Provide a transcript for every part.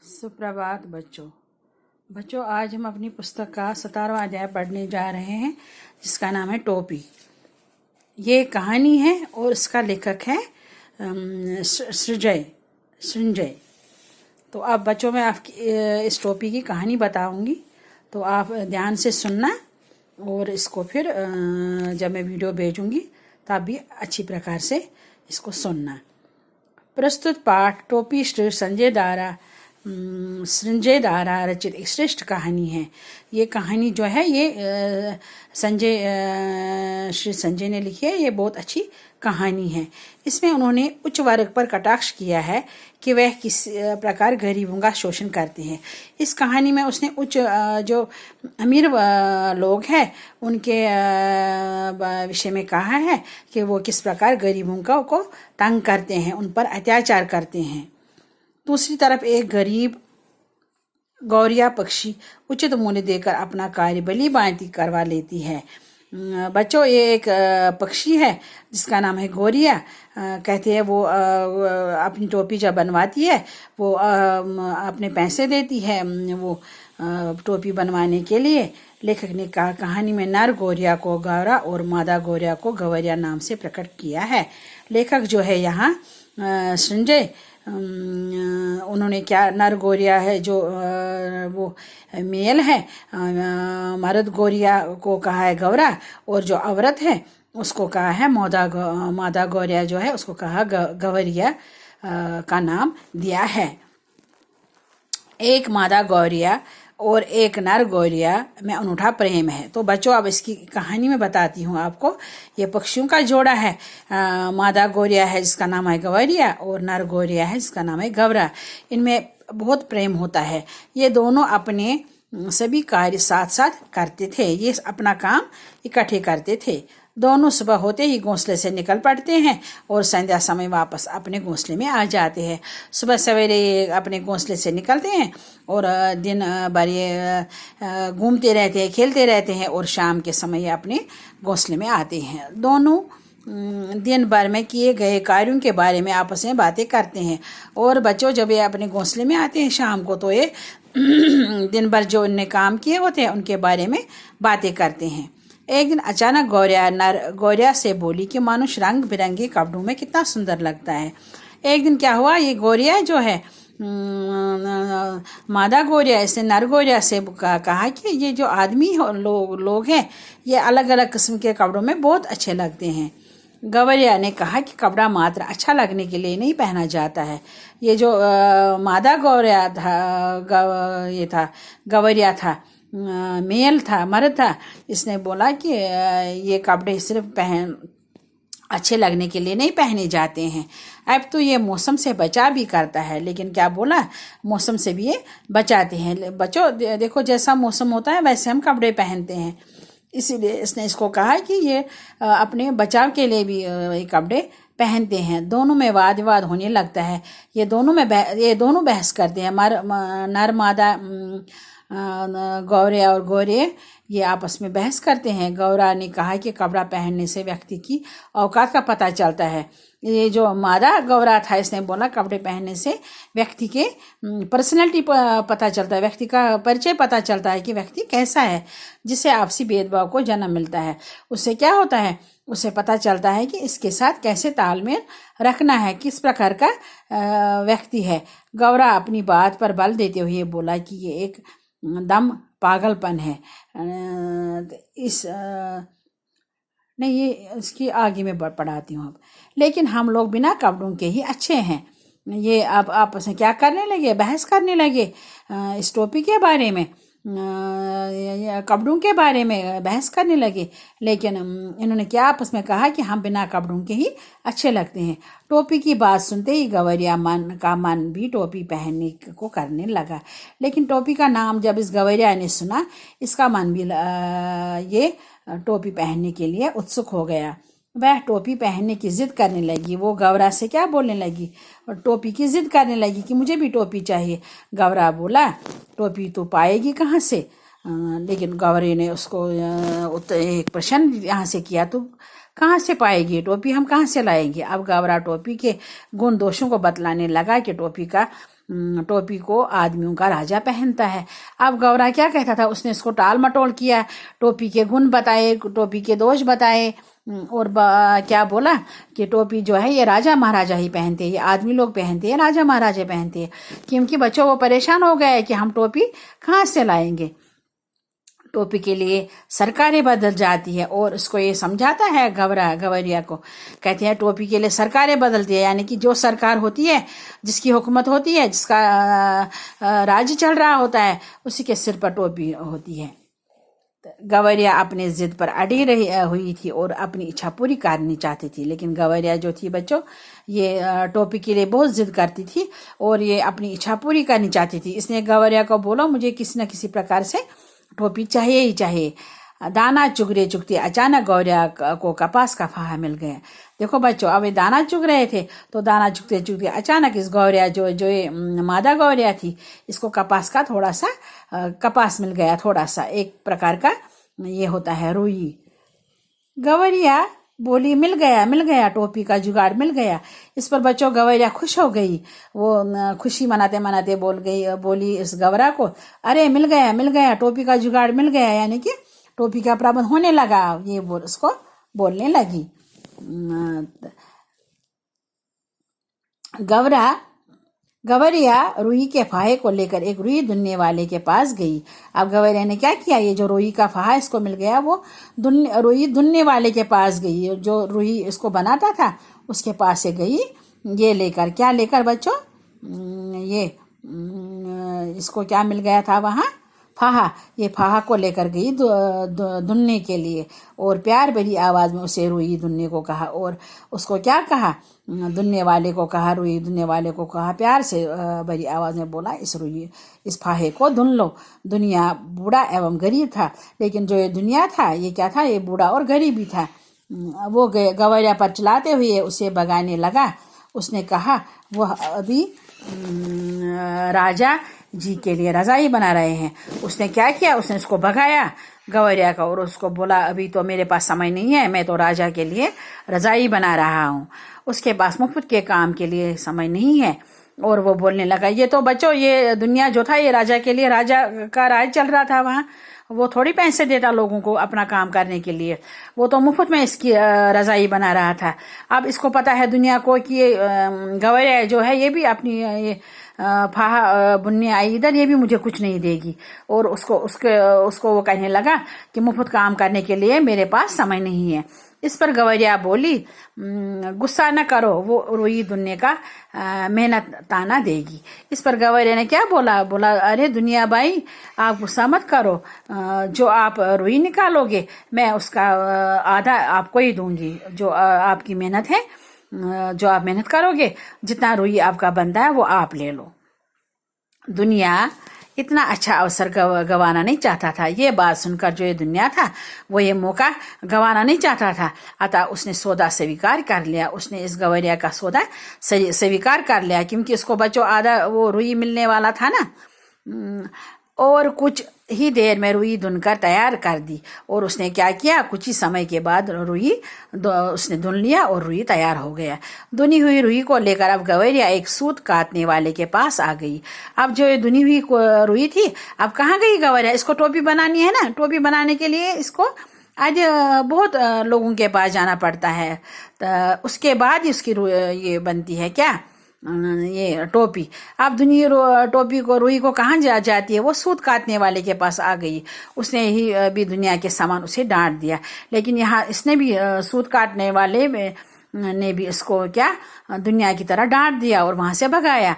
सुप्रभात बच्चों आज हम अपनी पुस्तक का 17वां अध्याय पढ़ने जा रहे हैं जिसका नाम है टोपी। ये कहानी है और इसका लेखक है सृंजय। तो अब बच्चों मैं आपकी इस टोपी की कहानी बताऊंगी, तो आप ध्यान से सुनना और इसको फिर जब मैं वीडियो भेजूंगी तो आप भी अच्छी प्रकार से इसको सुनना। प्रस्तुत पाठ टोपी श्री सृंजय द्वारा रचित एक श्रेष्ठ कहानी है। ये कहानी जो है ये श्री संजय ने लिखी है। ये बहुत अच्छी कहानी है। इसमें उन्होंने उच्च वर्ग पर कटाक्ष किया है कि वह किस प्रकार गरीबों का शोषण करते हैं। इस कहानी में उसने उच्च जो अमीर लोग हैं उनके विषय में कहा है कि वो किस प्रकार गरीबों को तंग करते हैं, उन पर अत्याचार करते हैं। दूसरी तरफ एक गरीब गौरिया पक्षी उचित मूल्य देकर अपना कार्य भली भांति करवा लेती है। बच्चों ये एक पक्षी है जिसका नाम है गौरिया। कहते हैं वो अपनी टोपी जब बनवाती है वो अपने पैसे देती है वो टोपी बनवाने के लिए। लेखक ने कहा कहानी में नर गौरिया को गौरा और मादा गौरिया को गवरिया नाम से प्रकट किया है। लेखक जो है यहाँ सृंजय, उन्होंने क्या नर गौरिया है जो वो मेल है, मर्द गौरिया को कहा है गौरा, और जो औरत है उसको कहा है मादा गौरिया जो है उसको कहा गवरिया का नाम दिया है। एक मादा गौरिया और एक नर गौरिया में अनूठा प्रेम है। तो बच्चों अब इसकी कहानी में बताती हूँ आपको। ये पक्षियों का जोड़ा है। मादा गौरिया है जिसका नाम है गवरिया और नर गौरिया है जिसका नाम है गवरा। इनमें बहुत प्रेम होता है। ये दोनों अपने सभी कार्य साथ साथ करते थे। ये अपना काम इकट्ठे करते थे। दोनों सुबह होते ही घोंसले से निकल पड़ते हैं और संध्या समय वापस अपने घोंसले में आ जाते हैं। सुबह सवेरे ये अपने घोंसले से निकलते हैं और दिन भर ये घूमते रहते हैं, खेलते रहते हैं और शाम के समय ये अपने घोंसले में आते हैं। दोनों दिन भर में किए गए कार्यों के बारे में आपस में बातें करते हैं। और बच्चों जब ये अपने घोंसले में आते हैं शाम को तो ये दिन भर जो उनने काम किए होते हैं उनके बारे में बातें करते हैं। एक दिन अचानक गौरिया से बोली कि मानुष रंग बिरंगे कपड़ों में कितना सुंदर लगता है। एक दिन क्या हुआ, ये गौरिया जो है मादा गौरिया, इसने नर गौरिया से कहा कि ये जो आदमी लोग हैं ये अलग अलग किस्म के कपड़ों में बहुत अच्छे लगते हैं। गवरिया ने कहा कि कपड़ा मात्र अच्छा लगने के लिए नहीं पहना जाता है। ये जो मादा गौरिया था ये था गवरिया था, मेल था, मर्द था, इसने बोला कि ये कपड़े सिर्फ अच्छे लगने के लिए नहीं पहने जाते हैं। अब तो ये मौसम से बचा भी करता है, लेकिन क्या बोला, मौसम से भी ये बचाते हैं। बच्चों देखो जैसा मौसम होता है वैसे हम कपड़े पहनते हैं, इसीलिए इसने इसको कहा कि ये अपने बचाव के लिए भी ये कपड़े पहनते हैं। दोनों में वाद विवाद होने लगता है। ये दोनों बहस करते हैं। नर मादा गौरिया और गौरे ये आपस में बहस करते हैं। गौरा ने कहा कि कपड़ा पहनने से व्यक्ति की औकात का पता चलता है। ये जो मादा गौरा था इसने बोला कपड़े पहनने से व्यक्ति के पर्सनैलिटी पता चलता है, व्यक्ति का परिचय पता चलता है कि व्यक्ति कैसा है, जिससे आपसी भेदभाव को जन्म मिलता है। उससे क्या होता है, उससे पता चलता है कि इसके साथ कैसे तालमेल रखना है, किस प्रकार का व्यक्ति है। गौरा अपनी बात पर बल देते हुए बोला कि ये एक दम पागलपन है। नहीं ये इसकी आगे में पढ़ाती हूँ अब। लेकिन हम लोग बिना कपड़ों के ही अच्छे हैं। ये अब आपस में क्या करने लगे, बहस करने लगे इस टोपी के बारे में, कपड़ों के बारे में बहस करने लगे। लेकिन इन्होंने क्या आपस में कहा कि हम बिना कपड़ों के ही अच्छे लगते हैं। टोपी की बात सुनते ही गवरिया मन भी टोपी पहनने को करने लगा। लेकिन टोपी का नाम जब इस गवरिया ने सुना इसका मन भी ये टोपी पहनने के लिए उत्सुक हो गया। वह टोपी पहनने की जिद करने लगी। वो गौरा से क्या बोलने लगी, और टोपी की जिद करने लगी कि मुझे भी टोपी चाहिए। गौरा बोला टोपी तो पाएगी कहाँ से। लेकिन गौरे ने उसको एक प्रश्न यहाँ से किया, तो कहाँ से पाएगी टोपी, हम कहाँ से लाएंगे। अब गौरा टोपी के गुण दोषों को बतलाने लगा कि टोपी का टोपी को आदमियों का राजा पहनता है। अब गौरा क्या कहता था, उसने इसको टाल मटोल किया, टोपी के गुण बताए, टोपी के दोष बताए, और क्या बोला कि टोपी जो है ये राजा महाराजा ही पहनते हैं, ये आदमी लोग पहनते हैं, राजा महाराजा पहनते हैं। क्योंकि बच्चों वो परेशान हो गए कि हम टोपी कहाँ से लाएंगे। टोपी के लिए सरकारें बदल जाती है, और उसको ये समझाता है गवरिया को, कहते हैं टोपी के लिए सरकारें बदलती है, यानी कि जो सरकार होती है, जिसकी हुकूमत होती है, जिसका राज्य चल रहा होता है, उसी के सिर पर टोपी होती है। गवरिया अपने जिद पर अड़ी रही हुई थी और अपनी इच्छा पूरी करनी चाहती थी। लेकिन गवरिया जो थी बच्चों, ये टोपी के लिए बहुत जिद करती थी और ये अपनी इच्छा पूरी करनी चाहती थी। इसने गवरिया को बोला, मुझे किसी न किसी प्रकार से टोपी चाहिए ही चाहिए। दाना चुगरे चुगते अचानक गौरिया को कपास का फाहा मिल गया। देखो बच्चों, अब ये दाना चुग रहे थे, तो दाना चुगते चुगते अचानक इस गौरिया जो ये मादा गौरिया थी, इसको कपास का थोड़ा सा कपास मिल गया, थोड़ा सा, एक प्रकार का ये होता है रुई। गौरिया बोली, मिल गया, टोपी का जुगाड़ मिल गया। इस पर बच्चों गवैया खुश हो गई। वो खुशी मनाते मनाते बोली इस गवरा को, अरे मिल गया, टोपी का जुगाड़ मिल गया, यानी कि टोपी का प्रबंध होने लगा। ये उसको बोलने लगी। गवरिया रुई के फाहे को लेकर एक रुई दुनने वाले के पास गई। अब गवरिया ने क्या किया, ये जो रुई का फाहा इसको मिल गया, वो रुई दुनने वाले के पास गई, जो रुई इसको बनाता था उसके पास से गई। ये लेकर, क्या लेकर बच्चों, ये इसको क्या मिल गया था वहाँ, फाहा। ये फाहा को लेकर गई धुनने के लिए, और प्यार भरी आवाज में उसे रुई धुनने को कहा। और उसको क्या कहा, धुनने वाले को कहा, रुई धुनने वाले को कहा, प्यार से भरी आवाज में बोला, इस फाहे को धुन लो। दुनिया बूढ़ा एवं गरीब था, लेकिन जो ये दुनिया था, ये क्या था, ये बूढ़ा और गरीब भी था। वो गवैया पर चलाते हुए उसे भगाने लगा। उसने कहा, वह अभी राजा जी के लिए रजाई बना रहे हैं। उसने क्या किया, उसने उसको भगाया गवैया का, और उसको बोला, अभी तो मेरे पास समय नहीं है, मैं तो राजा के लिए रजाई बना रहा हूँ, उसके पास मुफ्त के काम के लिए समय नहीं है। और वो बोलने लगा, ये तो बच्चों, ये दुनिया जो था, ये राजा के लिए, राजा का राज चल रहा था वहाँ, वो थोड़ी पैसे देता लोगों को अपना काम करने के लिए, वो तो मुफ्त में इसकी रजाई बना रहा था। अब इसको पता है दुनिया को कि ये गवैया जो है, ये भी अपनी ये फाहा बुनने आई इधर, ये भी मुझे कुछ नहीं देगी। और उसको वो कहने लगा कि मुफ्त काम करने के लिए मेरे पास समय नहीं है। इस पर गवैया बोली, गुस्सा न करो, वो रुई दुनिया का मेहनत ताना देगी। इस पर गवैया ने क्या बोला, अरे दुनिया भाई, आप गुस्सा मत करो, जो आप रुई निकालोगे मैं उसका आधा आपको ही दूंगी। जो आपकी मेहनत है, जो आप मेहनत करोगे, जितना रुई आपका बनता है वो आप ले लो। दुनिया इतना अच्छा अवसर गवाना नहीं चाहता था। ये बात सुनकर जो ये दुनिया था, वो ये मौका गवाना नहीं चाहता था। अतः उसने सौदा स्वीकार कर लिया। उसने इस गवैया का सौदा स्वीकार कर लिया, क्योंकि इसको बच्चों आधा वो रुई मिलने वाला था ना। और कुछ ही देर में रुई धुनकर तैयार कर दी। और उसने क्या किया, कुछ ही समय के बाद रुई उसने धुन लिया और रुई तैयार हो गया। धुनी हुई रुई को लेकर अब गवैया एक सूत काटने वाले के पास आ गई। अब जो ये धुनी हुई रुई थी, अब कहाँ गई गवैया, इसको टोपी बनानी है ना। टोपी बनाने के लिए इसको आज बहुत लोगों के पास जाना पड़ता है, तो उसके बाद इसकी ये बनती है क्या, ये टोपी। अब टोपी को रुई को कहाँ जाती है, वो सूत काटने वाले के पास आ गई। उसने ही भी दुनिया के सामान उसे डांट दिया। लेकिन यहाँ इसने भी सूत काटने वाले ने भी इसको क्या, दुनिया की तरह डांट दिया और वहां से भगाया।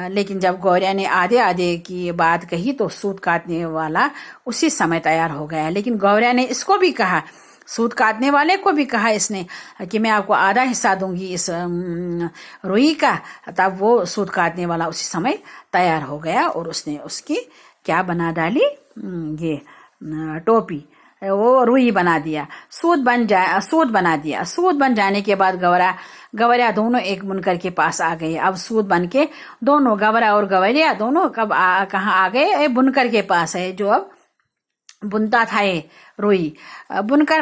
लेकिन जब गौरिया ने आधे आधे की बात कही, तो सूत काटने वाला उसी समय तैयार हो गया। लेकिन गौरिया ने इसको भी कहा, सूत काटने वाले को भी कहा इसने कि मैं आपको आधा हिस्सा दूंगी इस रुई का। तब वो सूत काटने वाला उसी समय तैयार हो गया और उसने उसकी क्या बना डाली, ये टोपी, वो रुई बना दिया, सूत बना दिया। सूत बन जाने के बाद गवैया दोनों एक बुनकर के पास आ गए। अब सूत बन के दोनों, गवैया और गवैया दोनों कहाँ आ गए, बुनकर के पास है, जो अब बुनता था ये रुई। बुनकर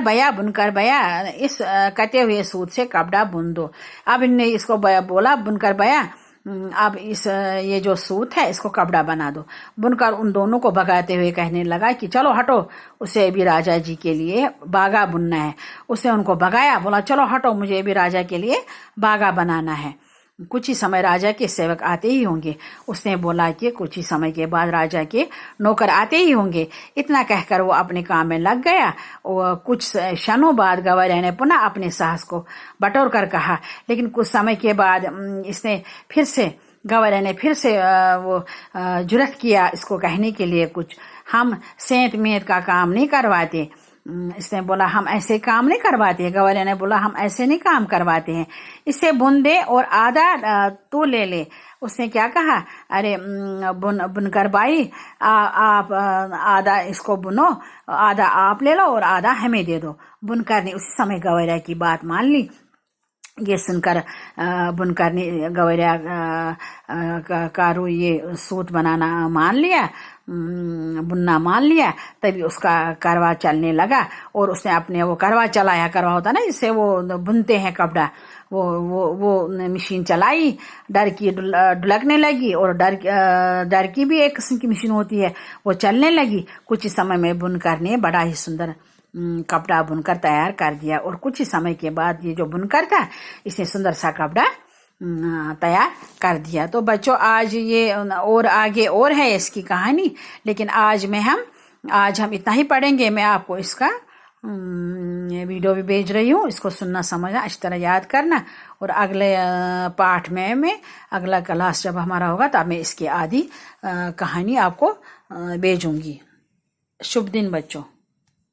भैया इस कटे हुए सूत से कपड़ा बुन दो। अब इनने इसको बोला, बुनकर भैया अब ये जो सूत है इसको कपड़ा बना दो। बुनकर उन दोनों को भगाते हुए कहने लगा कि चलो हटो, उसे भी राजा जी के लिए बागा बुनना है। उसने उनको भगाया, बोला चलो हटो, मुझे भी राजा के लिए बागा बनाना है। कुछ ही समय राजा के सेवक आते ही होंगे। उसने बोला कि कुछ ही समय के बाद राजा के नौकर आते ही होंगे। इतना कहकर वो अपने काम में लग गया। और कुछ क्षणों बाद गवारे ने पुनः अपने साहस को बटोर कर कहा, लेकिन कुछ समय के बाद इसने फिर से गवारे ने फिर से जुर्रत किया इसको कहने के लिए कुछ, हम सेंत मेंत का काम नहीं करवाते। इसने बोला हम ऐसे काम नहीं करवाते हैं। गवारे ने बोला हम ऐसे नहीं काम करवाते हैं, इसे बुन दे और आधा तू ले ले। उसने क्या कहा, अरे बुनकर बाई आप आधा इसको बुनो, आधा आप ले लो और आधा हमें दे दो। बुनकर ने उसी समय गवारे की बात मान ली। ये सुनकर बुनकर ने गवैया कारू ये सूत बनाना मान लिया, बुनना मान लिया। तभी उसका करवा चलने लगा और उसने अपने वो करवा चलाया, करवा होता ना जिससे वो बुनते हैं कपड़ा, वो मशीन चलाई। डर की ढुलकने लगी और डर की भी एक किस्म की मशीन होती है, वो चलने लगी। कुछ ही समय में बुनकर ने बड़ा ही सुंदर कपड़ा बुनकर तैयार कर दिया। और कुछ ही समय के बाद ये जो बुनकर था इसने सुंदर सा कपड़ा तैयार कर दिया। तो बच्चों आज ये और आगे और है इसकी कहानी, लेकिन आज हम इतना ही पढ़ेंगे। मैं आपको इसका वीडियो भी भेज रही हूँ, इसको सुनना समझना अच्छी तरह याद करना। और अगले पाठ में अगला क्लास जब हमारा होगा तब मैं इसकी आधी कहानी आपको भेजूंगी। शुभ दिन बच्चों।